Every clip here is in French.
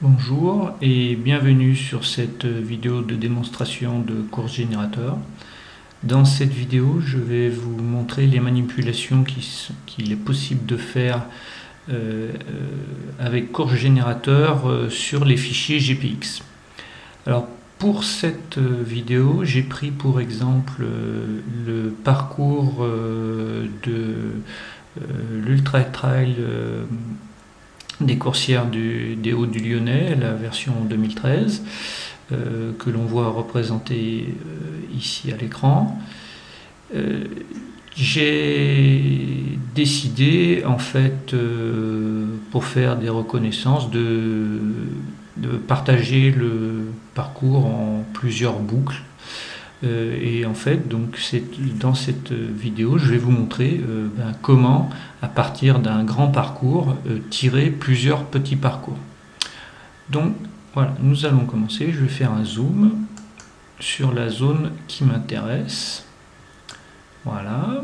Bonjour et bienvenue sur cette vidéo de démonstration de course générateur. Dans cette vidéo, je vais vous montrer les manipulations qu'il est possible de faire avec course générateur sur les fichiers GPX. Alors pour cette vidéo, j'ai pris pour exemple le parcours de l'Ultra Trail des coursières des Hauts du Lyonnais, la version 2013, que l'on voit représentée ici à l'écran. J'ai décidé en fait pour faire des reconnaissances de partager le parcours en plusieurs boucles. Et en fait, donc dans cette vidéo, je vais vous montrer comment, à partir d'un grand parcours, tirer plusieurs petits parcours. Donc voilà, nous allons commencer. Je vais faire un zoom sur la zone qui m'intéresse. Voilà.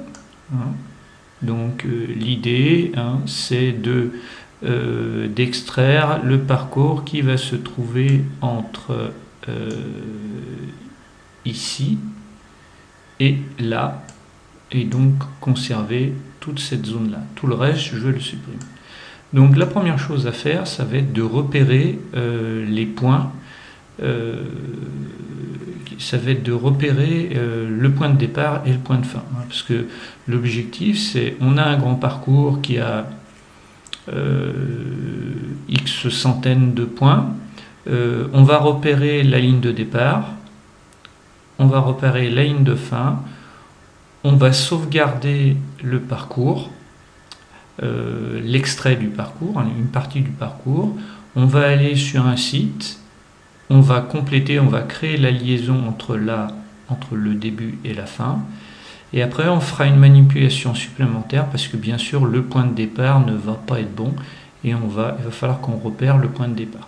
Donc l'idée, c'est d'extraire le parcours qui va se trouver entre ici et là, et donc conserver toute cette zone là. Tout le reste, je le supprime. Donc la première chose à faire, ça va être de repérer les points. Ça va être de repérer le point de départ et le point de fin, parce que l'objectif, c'est, on a un grand parcours qui a X centaines de points. On va repérer la ligne de départ, on va repérer la ligne de fin, on va sauvegarder le parcours, l'extrait du parcours, une partie du parcours, on va aller sur un site, on va compléter, on va créer la liaison entre le début et la fin, et après on fera une manipulation supplémentaire parce que bien sûr le point de départ ne va pas être bon et il va falloir qu'on repère le point de départ.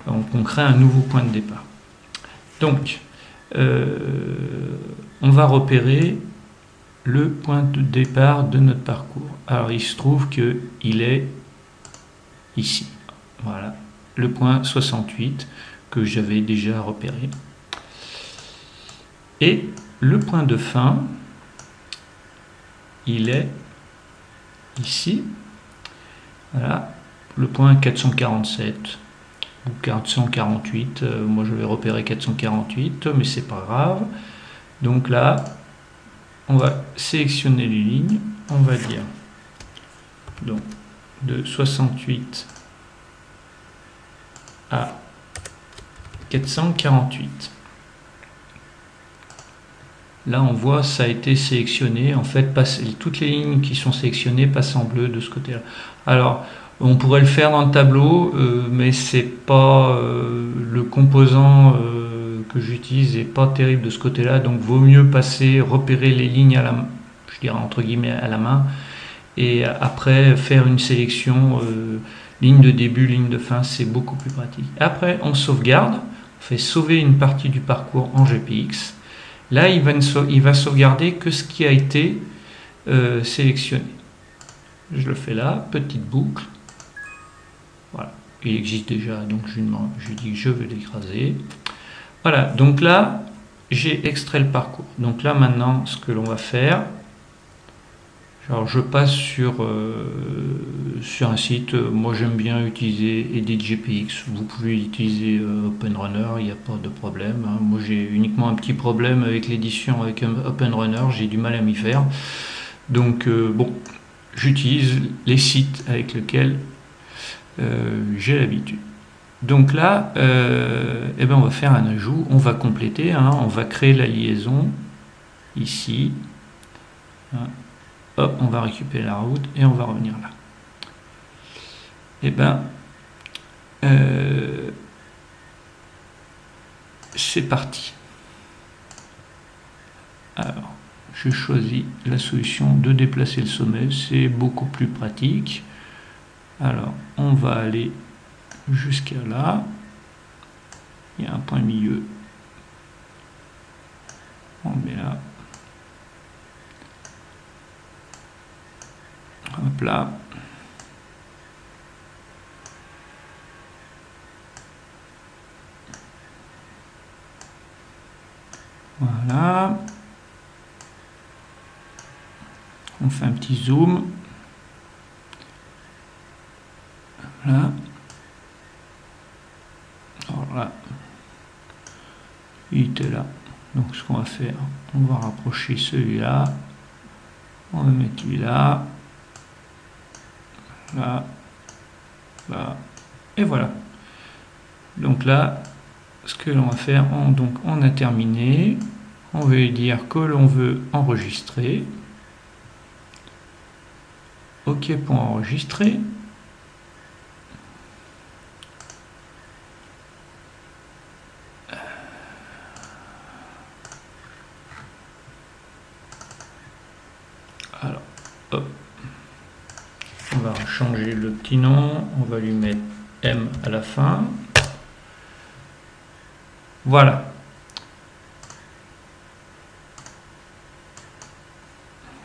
Donc on crée un nouveau point de départ. Donc on va repérer le point de départ de notre parcours. Alors il se trouve qu'il est ici. Voilà, le point 68 que j'avais déjà repéré. Et le point de fin, il est ici. Voilà, le point 447 ou 448. Moi je vais repérer 448, mais c'est pas grave. Donc là, on va sélectionner les lignes, on va dire donc de 68 à 448. Là on voit ça a été sélectionné, en fait toutes les lignes qui sont sélectionnées passent en bleu de ce côté là. Alors on pourrait le faire dans le tableau, mais c'est pas le composant que j'utilise n'est pas terrible de ce côté là, donc vaut mieux repérer les lignes à la main, je dirais entre guillemets à la main, et après faire une sélection ligne de début, ligne de fin, c'est beaucoup plus pratique. Après on sauvegarde, on fait sauver une partie du parcours en GPX. Là il va sauvegarder que ce qui a été sélectionné. Je le fais là, petite boucle. Voilà, il existe déjà, donc je dis que je vais l'écraser. Voilà, donc là, j'ai extrait le parcours. Donc là, maintenant, ce que l'on va faire, alors je passe sur un site, moi j'aime bien utiliser EditGPX, vous pouvez utiliser OpenRunner, il n'y a pas de problème. Moi j'ai uniquement un petit problème avec l'édition avec OpenRunner, j'ai du mal à m'y faire. Donc bon, j'utilise les sites avec lesquels j'ai l'habitude. Donc là, on va faire un ajout, on va compléter, on va créer la liaison ici. Hop, on va récupérer la route et on va revenir là. C'est parti. Alors, je choisis la solution de déplacer le sommet, c'est beaucoup plus pratique. Alors, on va aller jusqu'à là. Il y a un point milieu. On met là. Hop là. Voilà. On fait un petit zoom. Là. Voilà. Il était là. Donc ce qu'on va faire, on va rapprocher celui-là. On va mettre lui là. Là. Là. Et voilà. Donc là, ce que l'on va faire, on a terminé. On va lui dire que l'on veut enregistrer. OK pour enregistrer. Alors, hop. On va changer le petit nom. On va lui mettre M à la fin. Voilà.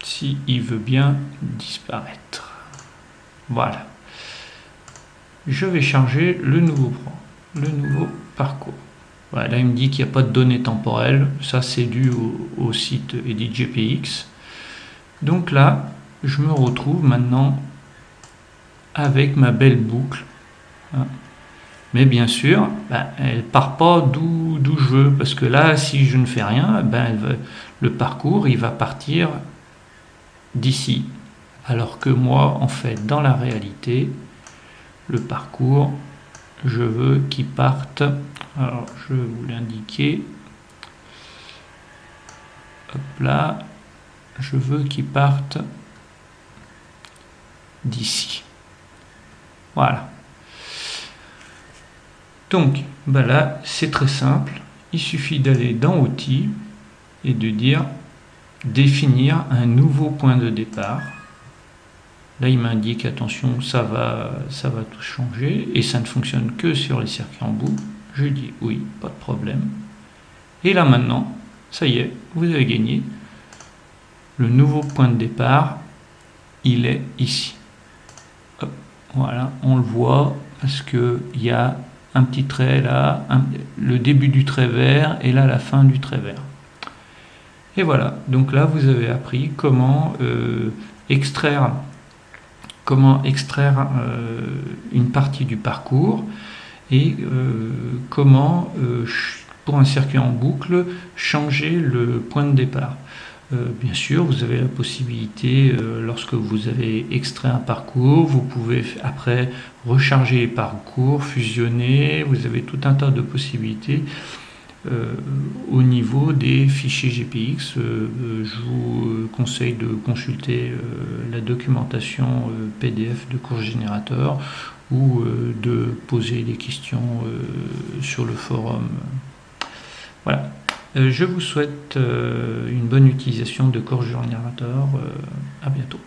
Si il veut bien disparaître. Voilà. Je vais charger le nouveau parcours. Voilà, là il me dit qu'il n'y a pas de données temporelles. Ça c'est dû au site EditGPX. Donc là, je me retrouve maintenant avec ma belle boucle. Mais bien sûr, elle ne part pas d'où je veux. Parce que là, si je ne fais rien, le parcours il va partir d'ici. Alors que moi, en fait, dans la réalité, le parcours, je veux qu'il parte. Alors, je vais vous l'indiquer. Hop là. Je veux qu'il parte d'ici. Voilà. Donc, là, c'est très simple. Il suffit d'aller dans Outils et de dire définir un nouveau point de départ. Là, il m'indique, attention, ça va tout changer et ça ne fonctionne que sur les circuits en boucle. Je dis oui, pas de problème. Et là, maintenant, ça y est, vous avez gagné. Le nouveau point de départ, il est ici. Hop, voilà, on le voit parce qu'il y a un petit trait là, le début du trait vert et là la fin du trait vert. Et voilà, donc là vous avez appris comment extraire une partie du parcours et comment, pour un circuit en boucle, changer le point de départ. Bien sûr, vous avez la possibilité, lorsque vous avez extrait un parcours, vous pouvez après recharger les parcours, fusionner, vous avez tout un tas de possibilités au niveau des fichiers GPX. Je vous conseille de consulter la documentation PDF de Course Générateur ou de poser des questions sur le forum. Voilà. Je vous souhaite une bonne utilisation de Course Générateur. À bientôt.